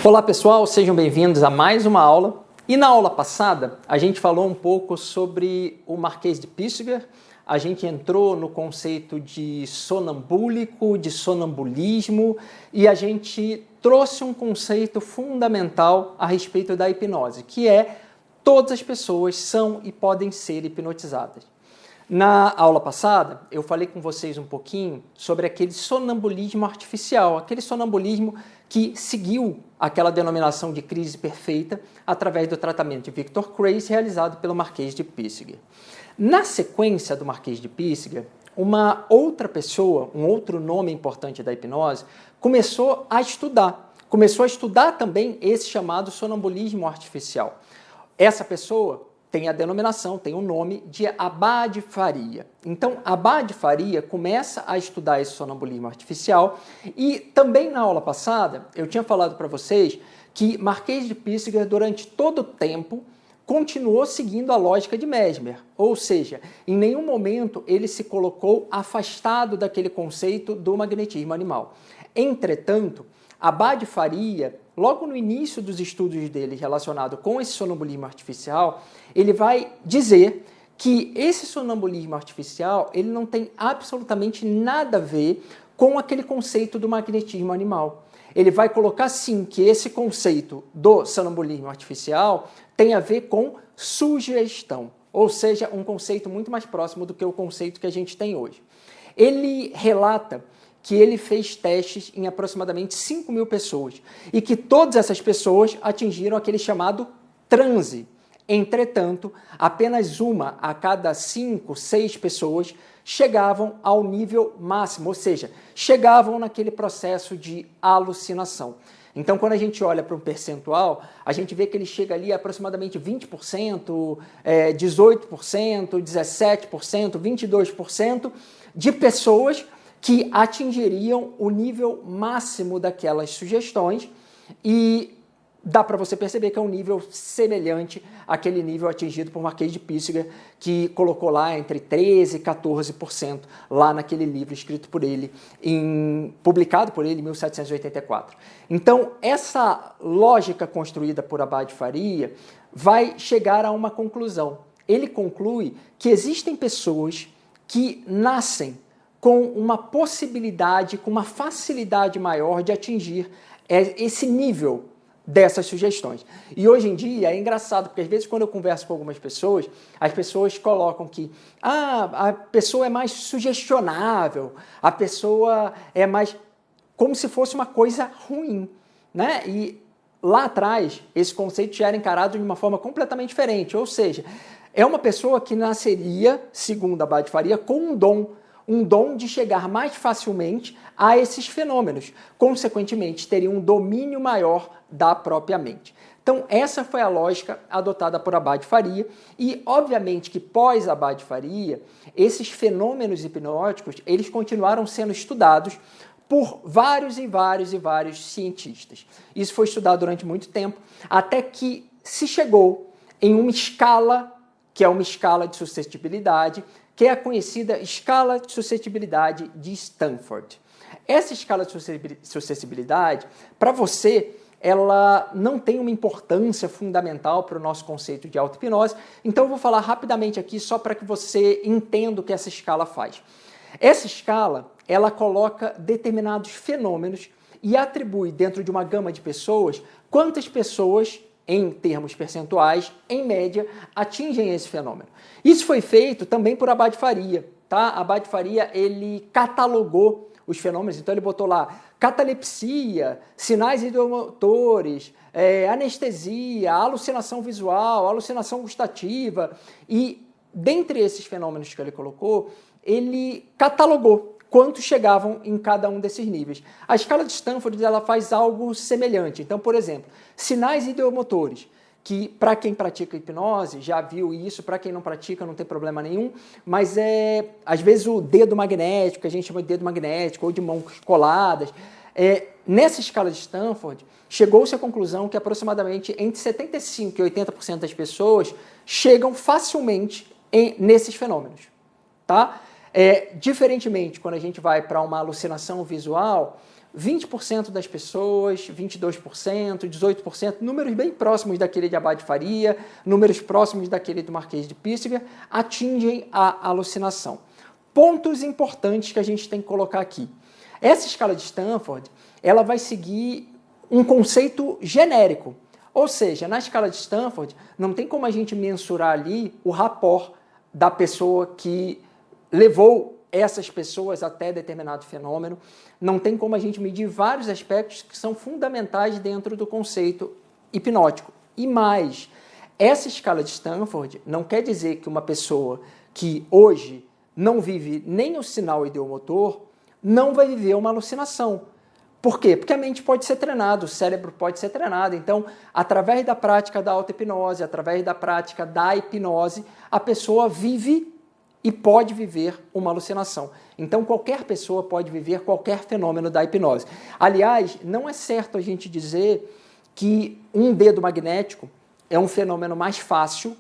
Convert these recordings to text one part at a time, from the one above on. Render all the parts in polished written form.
Olá pessoal, sejam bem-vindos a mais uma aula. E na aula passada, a gente falou um pouco sobre o Marquês de Püssiger, a gente entrou no conceito de sonambúlico, de sonambulismo, e a gente trouxe um conceito fundamental a respeito da hipnose, que é todas as pessoas são e podem ser hipnotizadas. Na aula passada, eu falei com vocês um pouquinho sobre aquele sonambulismo artificial, aquele sonambulismo que seguiu aquela denominação de crise perfeita através do tratamento de Victor Crase realizado pelo Marquês de Püssiger. Na sequência do Marquês de Püssiger, uma outra pessoa, um outro nome importante da hipnose, começou a estudar também esse chamado sonambulismo artificial. Essa pessoa tem a denominação, tem o nome de Abad-Faria. Então, Abad-Faria começa a estudar esse sonambulismo artificial e também na aula passada eu tinha falado para vocês que Marquês de Püssiger, durante todo o tempo, continuou seguindo a lógica de Mesmer, ou seja, em nenhum momento ele se colocou afastado daquele conceito do magnetismo animal. Entretanto, Abad-Faria, logo no início dos estudos dele relacionado com esse sonambulismo artificial, ele vai dizer que esse sonambulismo artificial ele não tem absolutamente nada a ver com aquele conceito do magnetismo animal. Ele vai colocar sim que esse conceito do sonambulismo artificial tem a ver com sugestão, ou seja, um conceito muito mais próximo do que o conceito que a gente tem hoje. Ele relata que ele fez testes em aproximadamente 5.000 pessoas e que todas essas pessoas atingiram aquele chamado transe. Entretanto, apenas uma a cada 5, 6 pessoas chegavam ao nível máximo, ou seja, chegavam naquele processo de alucinação. Então, quando a gente olha para um percentual, a gente vê que ele chega ali a aproximadamente 20%, 18%, 17%, 22% de pessoas que atingiriam o nível máximo daquelas sugestões e dá para você perceber que é um nível semelhante àquele nível atingido por Marquês de Püssiger, que colocou lá entre 13% e 14% lá naquele livro escrito por ele, publicado por ele em 1784. Então, essa lógica construída por Abad-Faria vai chegar a uma conclusão. Ele conclui que existem pessoas que nascem com uma possibilidade, com uma facilidade maior de atingir esse nível dessas sugestões. E hoje em dia é engraçado, porque às vezes quando eu converso com algumas pessoas, as pessoas colocam que a pessoa é mais sugestionável, a pessoa é mais como se fosse uma coisa ruim, né? E lá atrás, esse conceito já era encarado de uma forma completamente diferente, ou seja, é uma pessoa que nasceria, segundo Abad-Faria, com um dom de chegar mais facilmente a esses fenômenos. Consequentemente, teria um domínio maior da própria mente. Então, essa foi a lógica adotada por Abad-Faria e, obviamente, que pós Abad-Faria, esses fenômenos hipnóticos, eles continuaram sendo estudados por vários cientistas. Isso foi estudado durante muito tempo, até que se chegou em uma escala, que é uma escala de suscetibilidade, que é a conhecida escala de suscetibilidade de Stanford. Essa escala de suscetibilidade, para você, ela não tem uma importância fundamental para o nosso conceito de auto-hipnose, então eu vou falar rapidamente aqui só para que você entenda o que essa escala faz. Essa escala, ela coloca determinados fenômenos e atribui dentro de uma gama de pessoas quantas pessoas, em termos percentuais, em média, atingem esse fenômeno. Isso foi feito também por Abad-Faria, tá? Abad-Faria, ele catalogou os fenômenos, então ele botou lá catalepsia, sinais ideomotores, anestesia, alucinação visual, alucinação gustativa, e dentre esses fenômenos que ele colocou, ele catalogou quantos chegavam em cada um desses níveis. A escala de Stanford ela faz algo semelhante. Então, por exemplo, sinais ideomotores, que para quem pratica hipnose já viu isso, para quem não pratica não tem problema nenhum, mas às vezes o dedo magnético, que a gente chama de dedo magnético, ou de mãos coladas, nessa escala de Stanford, chegou-se à conclusão que aproximadamente entre 75% e 80% das pessoas chegam facilmente nesses fenômenos, tá? Diferentemente, quando a gente vai para uma alucinação visual, 20% das pessoas, 22%, 18%, números bem próximos daquele de Abad Faria, números próximos daquele do Marquês de Písseger, atingem a alucinação. Pontos importantes que a gente tem que colocar aqui. Essa escala de Stanford, ela vai seguir um conceito genérico, ou seja, na escala de Stanford, não tem como a gente mensurar ali o rapport da pessoa que levou essas pessoas até determinado fenômeno, não tem como a gente medir vários aspectos que são fundamentais dentro do conceito hipnótico. E mais, essa escala de Stanford não quer dizer que uma pessoa que hoje não vive nem o sinal ideomotor não vai viver uma alucinação. Por quê? Porque a mente pode ser treinada, o cérebro pode ser treinado. Então, através da prática da auto-hipnose, através da prática da hipnose, a pessoa vive e pode viver uma alucinação. Então, qualquer pessoa pode viver qualquer fenômeno da hipnose. Aliás, não é certo a gente dizer que um dedo magnético é um fenômeno mais fácil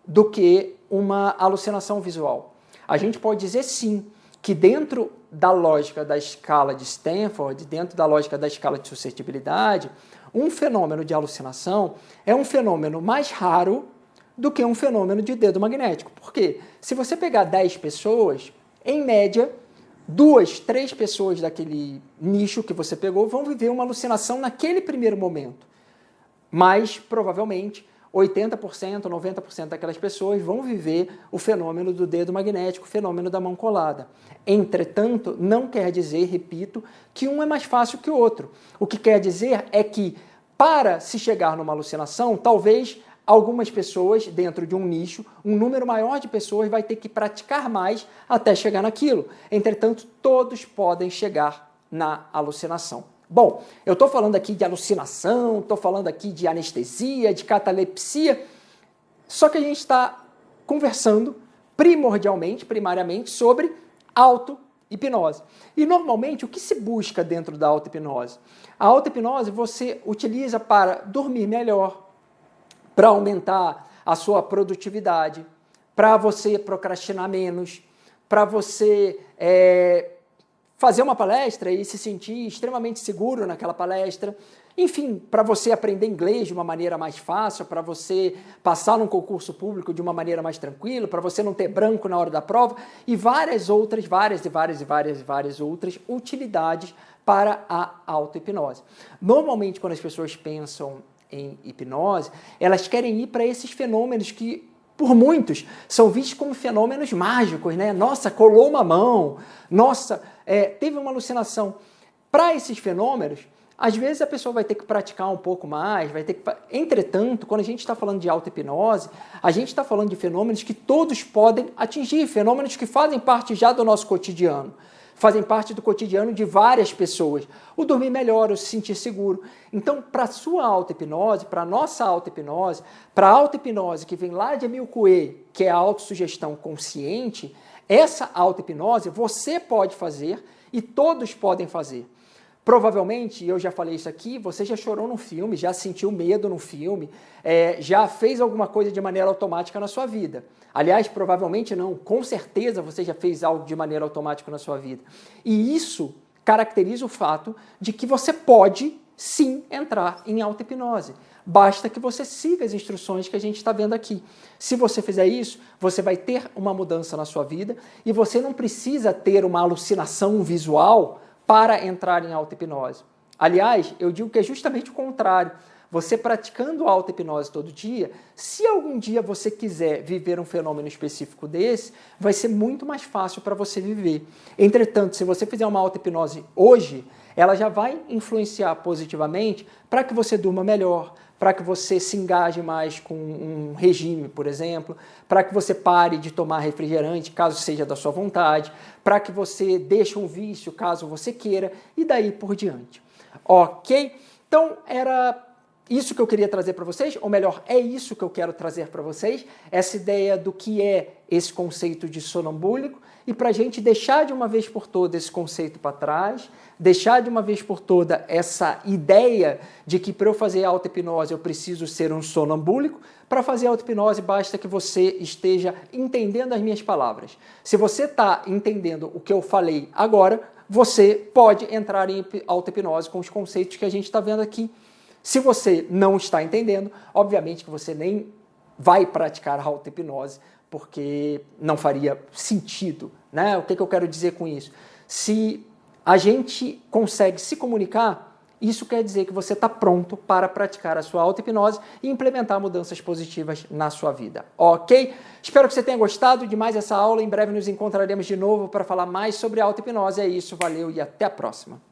do que uma alucinação visual. A gente pode dizer sim, que dentro da lógica da escala de Stanford, dentro da lógica da escala de suscetibilidade, um fenômeno de alucinação é um fenômeno mais raro do que um fenômeno de dedo magnético. Por quê? Se você pegar 10 pessoas, em média, 2, 3 pessoas daquele nicho que você pegou vão viver uma alucinação naquele primeiro momento. Mas, provavelmente, 80%, 90% daquelas pessoas vão viver o fenômeno do dedo magnético, o fenômeno da mão colada. Entretanto, não quer dizer, repito, que um é mais fácil que o outro. O que quer dizer é que, para se chegar numa alucinação, talvez algumas pessoas, dentro de um nicho, um número maior de pessoas vai ter que praticar mais até chegar naquilo. Entretanto, todos podem chegar na alucinação. Bom, eu estou falando aqui de alucinação, estou falando aqui de anestesia, de catalepsia, só que a gente está conversando primariamente, sobre auto-hipnose. E normalmente o que se busca dentro da auto-hipnose? A auto-hipnose você utiliza para dormir melhor, para aumentar a sua produtividade, para você procrastinar menos, para você fazer uma palestra e se sentir extremamente seguro naquela palestra, enfim, para você aprender inglês de uma maneira mais fácil, para você passar num concurso público de uma maneira mais tranquila, para você não ter branco na hora da prova, e várias outras utilidades para a auto-hipnose. Normalmente, quando as pessoas pensam em hipnose, elas querem ir para esses fenômenos que, por muitos, são vistos como fenômenos mágicos, né? Nossa, colou uma mão, nossa, teve uma alucinação. Para esses fenômenos, às vezes a pessoa vai ter que praticar um pouco mais, vai ter que... Entretanto, quando a gente está falando de auto-hipnose, a gente está falando de fenômenos que todos podem atingir, fenômenos que fazem parte já do nosso cotidiano, fazem parte do cotidiano de várias pessoas. O dormir melhor, o se sentir seguro. Então, para a sua auto-hipnose, para a nossa auto-hipnose, para a auto-hipnose que vem lá de Emile Coué, que é a autossugestão consciente, essa auto-hipnose você pode fazer e todos podem fazer. Provavelmente, eu já falei isso aqui, você já chorou num filme, já sentiu medo num filme, já fez alguma coisa de maneira automática na sua vida. Aliás, provavelmente não, com certeza você já fez algo de maneira automática na sua vida. E isso caracteriza o fato de que você pode, sim, entrar em auto-hipnose. Basta que você siga as instruções que a gente está vendo aqui. Se você fizer isso, você vai ter uma mudança na sua vida e você não precisa ter uma alucinação visual para entrar em auto-hipnose. Aliás, eu digo que é justamente o contrário. Você praticando auto-hipnose todo dia, se algum dia você quiser viver um fenômeno específico desse, vai ser muito mais fácil para você viver. Entretanto, se você fizer uma auto-hipnose hoje, ela já vai influenciar positivamente para que você durma melhor, para que você se engaje mais com um regime, por exemplo, para que você pare de tomar refrigerante, caso seja da sua vontade, para que você deixe um vício, caso você queira, e daí por diante. Ok? Então, era isso que eu queria trazer para vocês, ou melhor, é isso que eu quero trazer para vocês, essa ideia do que é esse conceito de sonambúlico, e para a gente deixar de uma vez por todas esse conceito para trás, deixar de uma vez por toda essa ideia de que para eu fazer auto-hipnose eu preciso ser um sonambúlico. Para fazer auto-hipnose basta que você esteja entendendo as minhas palavras. Se você está entendendo o que eu falei agora, você pode entrar em auto-hipnose com os conceitos que a gente está vendo aqui. Se você não está entendendo, obviamente que você nem vai praticar a auto-hipnose, porque não faria sentido, né? O que eu quero dizer com isso? Se a gente consegue se comunicar, isso quer dizer que você está pronto para praticar a sua auto-hipnose e implementar mudanças positivas na sua vida, ok? Espero que você tenha gostado de mais essa aula. Em breve nos encontraremos de novo para falar mais sobre auto-hipnose. É isso, valeu e até a próxima.